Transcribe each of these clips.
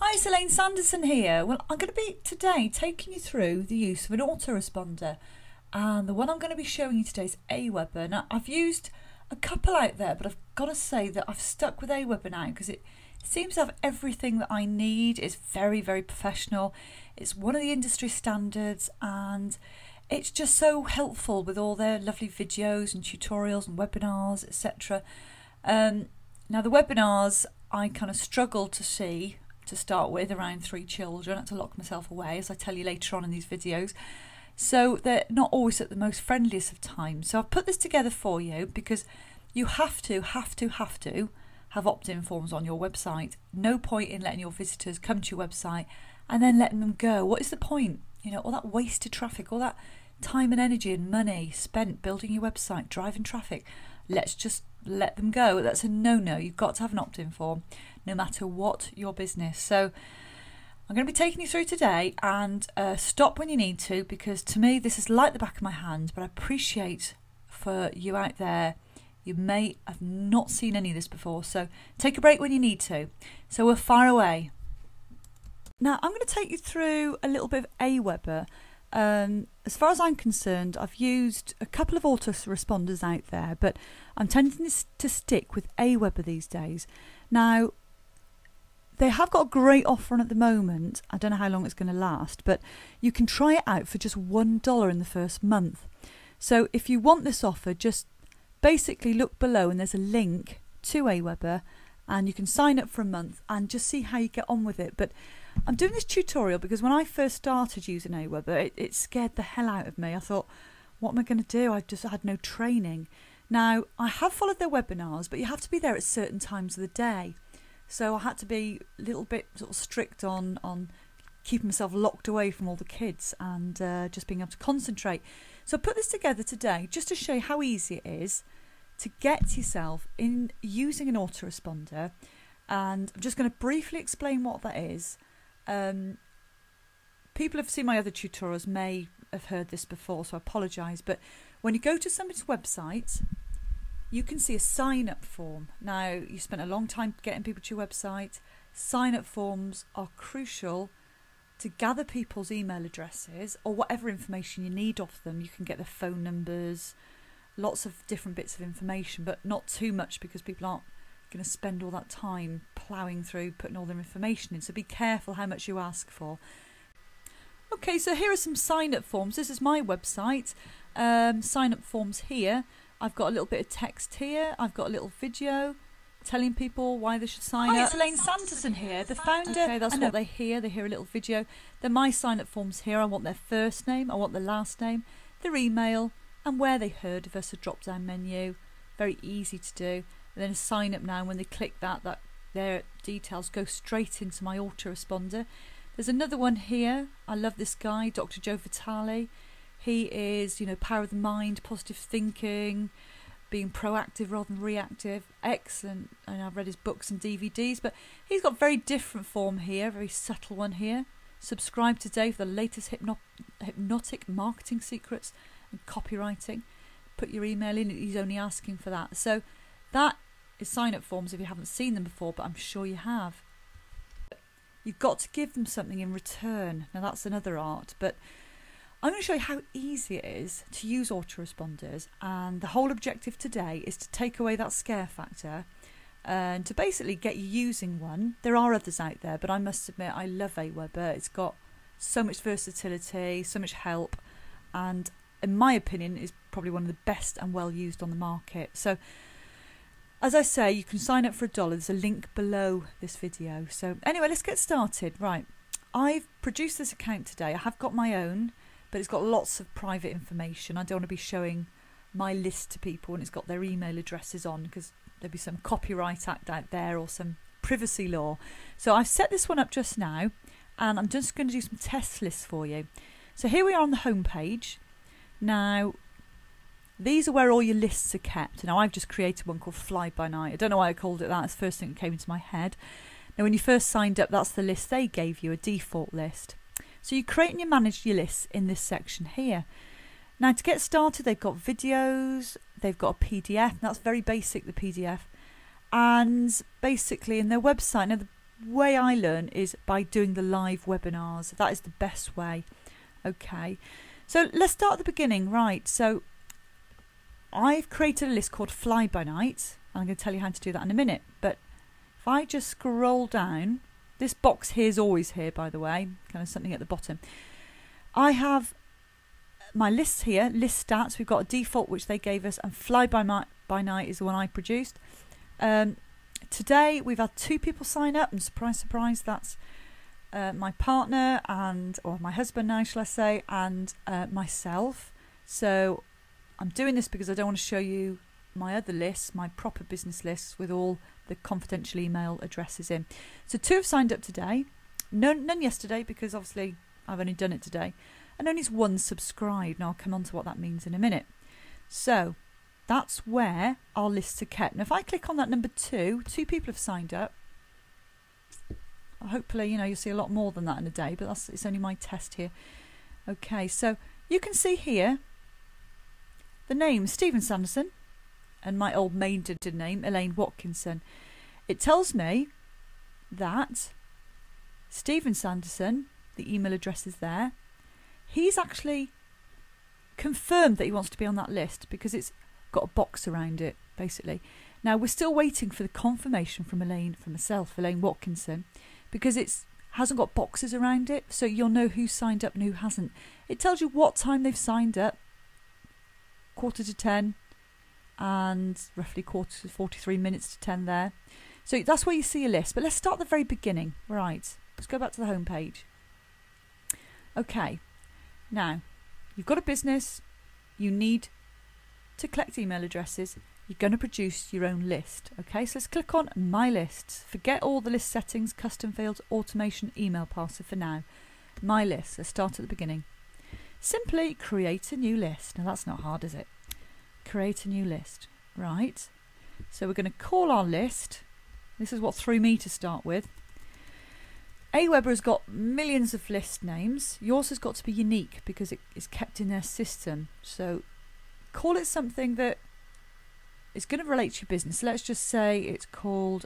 Hi, it's Elaine Sanderson here. Well, I'm going to be today taking you through the use of an autoresponder, and the one I'm going to be showing you today is Aweber. Now, I've used a couple out there, but I've got to say that I've stuck with Aweber now because it seems to have everything that I need. It's very, very professional. It's one of the industry standards, and it's just so helpful with all their lovely videos and tutorials and webinars, etc. Now, the webinars I kind of struggled to see to start with, around 3 children. I had to lock myself away, as I tell you later on in these videos. So they're not always at the most friendliest of times. So I've put this together for you because you have to have opt-in forms on your website. No point in letting your visitors come to your website and then letting them go. What is the point? You know, all that wasted traffic, all that time and energy and money spent building your website, driving traffic. Let's just let them go. That's a no-no. You've got to have an opt-in form no matter what your business. So I'm going to be taking you through today, and stop when you need to, because to me this is like the back of my hand, but I appreciate for you out there, you may have not seen any of this before, so take a break when you need to. So we're far away. Now I'm going to take you through a little bit of Aweber. As far as I'm concerned, I've used a couple of autoresponders out there, but I'm tending to stick with Aweber these days. Now, they have got a great offer on at the moment. I don't know how long it's going to last, but you can try it out for just $1 in the first month. So if you want this offer, just basically look below and there's a link to Aweber, and you can sign up for a month and just see how you get on with it. But I'm doing this tutorial because when I first started using Aweber, it scared the hell out of me. I thought, what am I going to do? I just had no training. Now, I have followed their webinars, but you have to be there at certain times of the day. So I had to be a little bit sort of strict on keeping myself locked away from all the kids and just being able to concentrate. So I put this together today just to show you how easy it is to get yourself in using an autoresponder. And I'm just going to briefly explain what that is. People have seen my other tutorials, may have heard this before, so I apologise. But when you go to somebody's website, you can see a sign-up form. Now, you spent a long time getting people to your website. Sign-up forms are crucial to gather people's email addresses or whatever information you need off them. You can get their phone numbers, lots of different bits of information, but not too much because people aren't going to spend all that time ploughing through, putting all their information in. So be careful how much you ask for. Okay, so here are some sign-up forms. This is my website. Sign-up forms here. I've got a little bit of text here. I've got a little video telling people why they should sign up. Hi, it's Elaine Sanderson here, the founder. Okay, that's what they hear. They hear a little video. Then my sign-up forms here. I want their first name. I want their last name, their email, and where they heard of us, a drop-down menu. Very easy to do. And then a sign-up now. When they click that their details go straight into my autoresponder. There's another one here. I love this guy, Dr. Joe Vitale. He is, power of the mind, positive thinking, being proactive rather than reactive. Excellent. And I've read his books and DVDs, but he's got a very different form here, a very subtle one here. Subscribe today for the latest hypnotic marketing secrets and copywriting. Put your email in, he's only asking for that. So that is sign-up forms if you haven't seen them before, but I'm sure you have. You've got to give them something in return. Now that's another art, but I'm going to show you how easy it is to use autoresponders, and the whole objective today is to take away that scare factor and to basically get you using one. There are others out there, but I must admit I love Aweber. It's got so much versatility, so much help, and in my opinion is probably one of the best and well used on the market. So as I say, you can sign up for $1. There's a link below this video. So anyway, let's get started. Right, I've produced this account today. I have got my own, but it's got lots of private information. I don't want to be showing my list to people and it's got their email addresses on, because there'll be some copyright act out there or some privacy law. So I've set this one up just now, and I'm just going to do some test lists for you. So here we are on the home page. Now, these are where all your lists are kept. Now, I've just created one called Fly By Night. I don't know why I called it that. It's the first thing that came into my head. Now, when you first signed up, that's the list they gave you, a default list. So you create and you manage your lists in this section here. Now, to get started, they've got videos, they've got a PDF, and that's very basic, the PDF. And basically in their website, now way I learn is by doing the live webinars. That is the best way. Okay, so let's start at the beginning. Right, so I've created a list called Fly By Night. I'm going to tell you how to do that in a minute. But if I just scroll down, this box here is always here, by the way, kind of something at the bottom. I have my lists here, list stats. We've got a default which they gave us, and Fly By Night is the one I produced. Today we've had 2 people sign up, and surprise, surprise, that's my partner or my husband now, shall I say, and myself. So I'm doing this because I don't want to show you my other lists, my proper business lists with all the confidential email addresses in. So 2 have signed up today, none yesterday because obviously I've only done it today, and only 1 subscribed. Now I'll come on to what that means in a minute. So that's where our lists are kept. Now if I click on that number 2 people have signed up. Hopefully, you'll see a lot more than that in a day, but it's only my test here. Okay, so you can see here the name Stephen Sanderson and my old maiden name, Elaine Watkinson. It tells me that Stephen Sanderson, the email address is there. He's actually confirmed that he wants to be on that list because it's got a box around it, basically. Now, we're still waiting for the confirmation from myself, Elaine Watkinson, because it hasn't got boxes around it, so you'll know who signed up and who hasn't. It tells you what time they've signed up, 9:45, and roughly 43 minutes to 10 there. So that's where you see a list. But let's start at the very beginning. Right, let's go back to the home page. Okay, now you've got a business, you need to collect email addresses, you're going to produce your own list. Okay, so let's click on My Lists. Forget all the list settings, custom fields, automation, email parser for now. My List. Let's start at the beginning. Simply create a new list. Now that's not hard, is it? Create a new list. Right. So we're going to call our list. This is what threw me to start with. Aweber has got millions of list names. Yours has got to be unique because it is kept in their system. So call it something that is going to relate to your business. Let's just say it's called,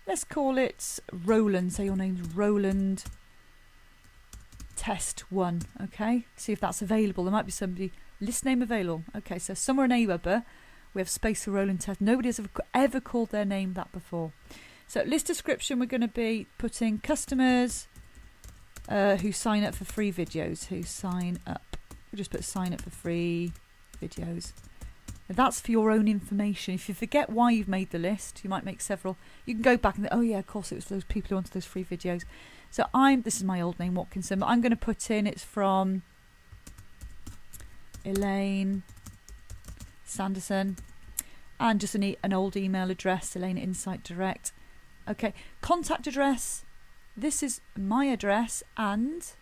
let's call it Roland. Say your name's Roland Test 1. Okay, see if that's available. There might be somebody, list name available. Okay, so somewhere in Aweber we have space for Roland Test. Nobody has ever called their name that before. So list description, we're going to be putting customers who sign up for free videos. Who sign up. We'll just put sign up for free videos. Now that's for your own information. If you forget why you've made the list, you might make several. You can go back and think, oh yeah, of course it was those people who wanted those free videos. So this is my old name, Watkinson, but I'm going to put in, it's from Elaine Sanderson, and just an old email address, Elaine Insight Direct. Okay, contact address, this is my address, and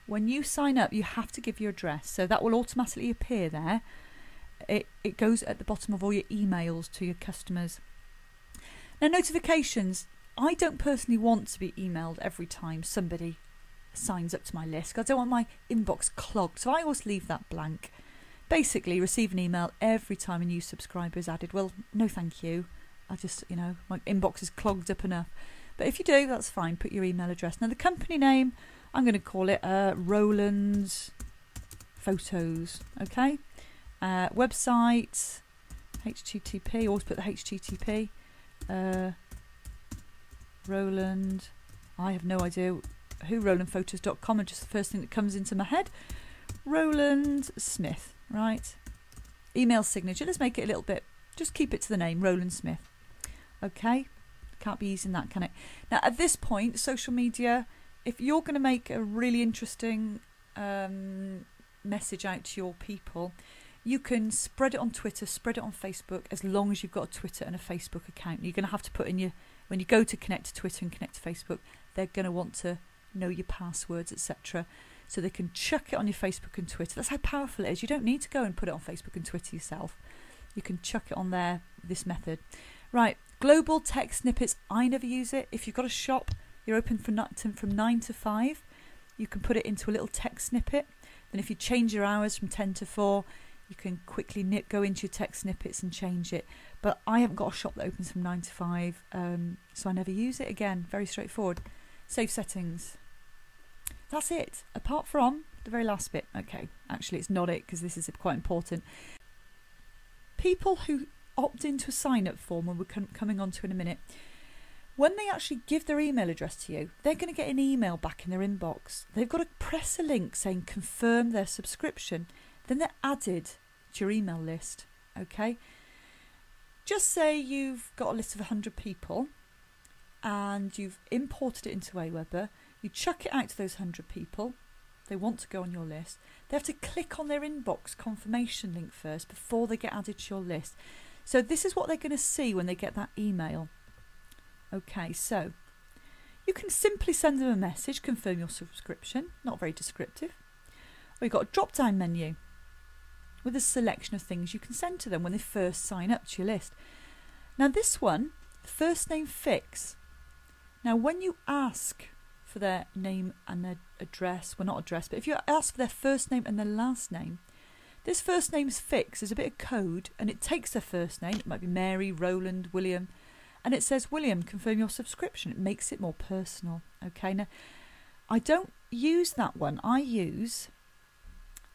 when you sign up you have to give your address, so that will automatically appear there. It goes at the bottom of all your emails to your customers. Now notifications, I don't personally want to be emailed every time somebody signs up to my list, because I don't want my inbox clogged, so I always leave that blank. Basically, receive an email every time a new subscriber is added. Well, no thank you. I just, my inbox is clogged up enough. But if you do, that's fine. Put your email address. Now, the company name, I'm going to call it Roland's Photos. Okay. Website, HTTP. Always put the HTTP. Roland. I have no idea who RolandPhotos.com, and just the first thing that comes into my head. Roland Smith. Right. Email signature. Let's make it a little bit. Just keep it to the name, Roland Smith. Okay. Can't be using that, can it? Now, at this point, social media, if you're going to make a really interesting message out to your people, you can spread it on Twitter, spread it on Facebook, as long as you've got a Twitter and a Facebook account. You're going to have to put in when you go to connect to Twitter and connect to Facebook, they're going to want to know your passwords, etc. So they can chuck it on your Facebook and Twitter. That's how powerful it is. You don't need to go and put it on Facebook and Twitter yourself. You can chuck it on there, this method. Right, global text snippets, I never use it. If you've got a shop, you're open from 9 to 5, you can put it into a little text snippet. Then if you change your hours from 10 to 4, you can quickly go into your text snippets and change it. But I haven't got a shop that opens from 9 to 5, so I never use it again. Very straightforward. Save settings. That's it, apart from the very last bit. Okay, actually it's not it, because this is quite important. People who opt into a sign-up form, and we're coming on to in a minute, when they actually give their email address to you, they're going to get an email back in their inbox. They've got to press a link saying confirm their subscription. Then they're added to your email list. Okay? Just say you've got a list of 100 people and you've imported it into Aweber. You chuck it out to those 100 people. They want to go on your list. They have to click on their inbox confirmation link first before they get added to your list. So this is what they're going to see when they get that email. Okay, so you can simply send them a message, confirm your subscription, not very descriptive. Or you've got a drop-down menu with a selection of things you can send to them when they first sign up to your list. Now this one, first name fix. Now when you ask for their name and their address, well not address, but if you ask for their first name and their last name, this first name's fix is a bit of code, and it takes their first name, it might be Mary, Roland, William, and it says, William, confirm your subscription. It makes it more personal. Okay, now I don't use that one. I use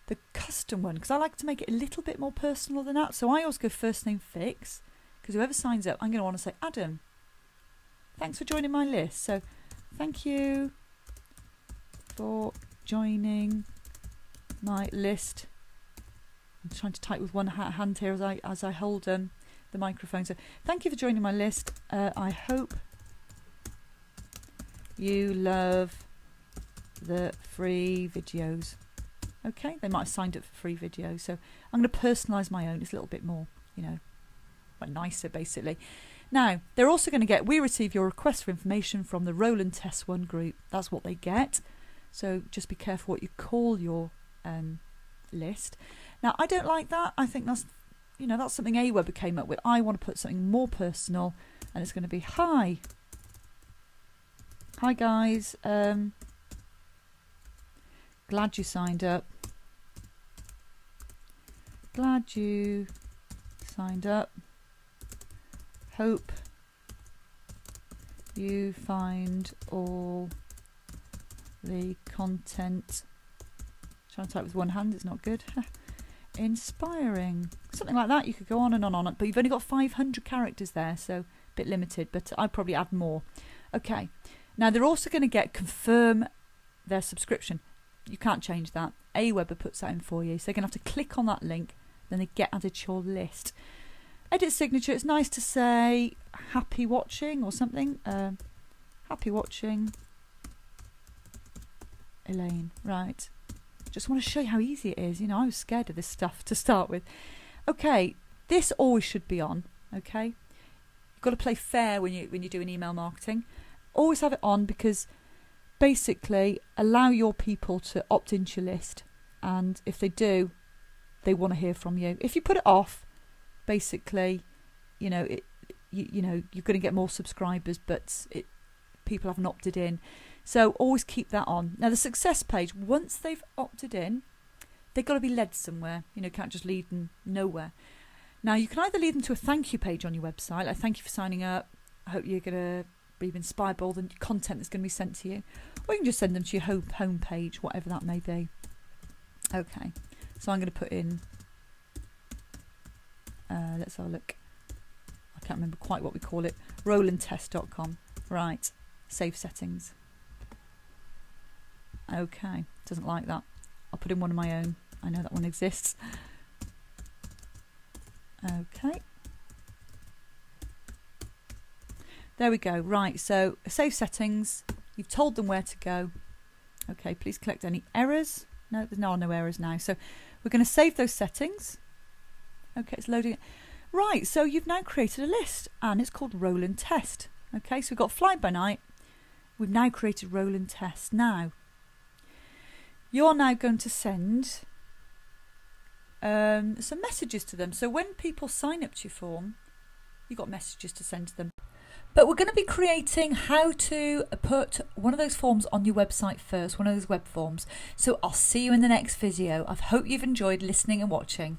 the custom one because I like to make it a little bit more personal than that. So I always go first name fix, because whoever signs up, I'm going to want to say, Adam, thanks for joining my list. So thank you for joining my list. I'm trying to type with one hand here as I hold the microphone. So thank you for joining my list. I hope you love the free videos. Okay, they might have signed up for free videos, so I'm going to personalise my own. It's a little bit more, you know, like nicer basically. Now they're also going to get, we receive your request for information from the Roland Test 1 group. That's what they get. So just be careful what you call your list. Now I don't like that. I think that's, you know, that's something Aweber came up with. I want to put something more personal, and it's going to be hi guys, glad you signed up. Glad you signed up. Hope you find all the content. Trying to type with one hand, it's not good. Inspiring. Something like that. You could go on and on, but you've only got 500 characters there, so a bit limited, but I'd probably add more. Okay. Now they're also going to get confirm their subscription. You can't change that. Aweber puts that in for you. So they're going to have to click on that link, then they get added to your list. Edit signature. It's nice to say happy watching or something. Happy watching, Elaine. Right. Just want to show you how easy it is. You know, I was scared of this stuff to start with. Okay, this always should be on. Okay, you've got to play fair when you're doing email marketing. Always have it on, because basically allow your people to opt into your list, and if they do, they want to hear from you. If you put it off, basically, you know, you know, you're going to get more subscribers, but people haven't opted in. So always keep that on. Now the success page, once they've opted in, they've got to be led somewhere. You know, can't just lead them nowhere. Now you can either lead them to a thank you page on your website, like thank you for signing up, I hope you're going to be inspired by all the content that's going to be sent to you, or you can just send them to your home page, whatever that may be. Okay, so I'm going to put in, let's have a look, I can't remember quite what we call it, rolandtest.com. Right, save settings. Okay, doesn't like that. I'll put in one of my own. I know that one exists. Okay. There we go. Right, so save settings. You've told them where to go. Okay, please collect any errors. No, there's no errors now. So we're going to save those settings. Okay, it's loading it. Right, so you've now created a list, and it's called Roland Test. Okay, so we've got Fly By Night. We've now created Roland Test. Now, you're now going to send some messages to them. So when people sign up to your form, you've got messages to send to them. But we're going to be creating how to put one of those forms on your website first, one of those web forms. So I'll see you in the next video. I hope you've enjoyed listening and watching.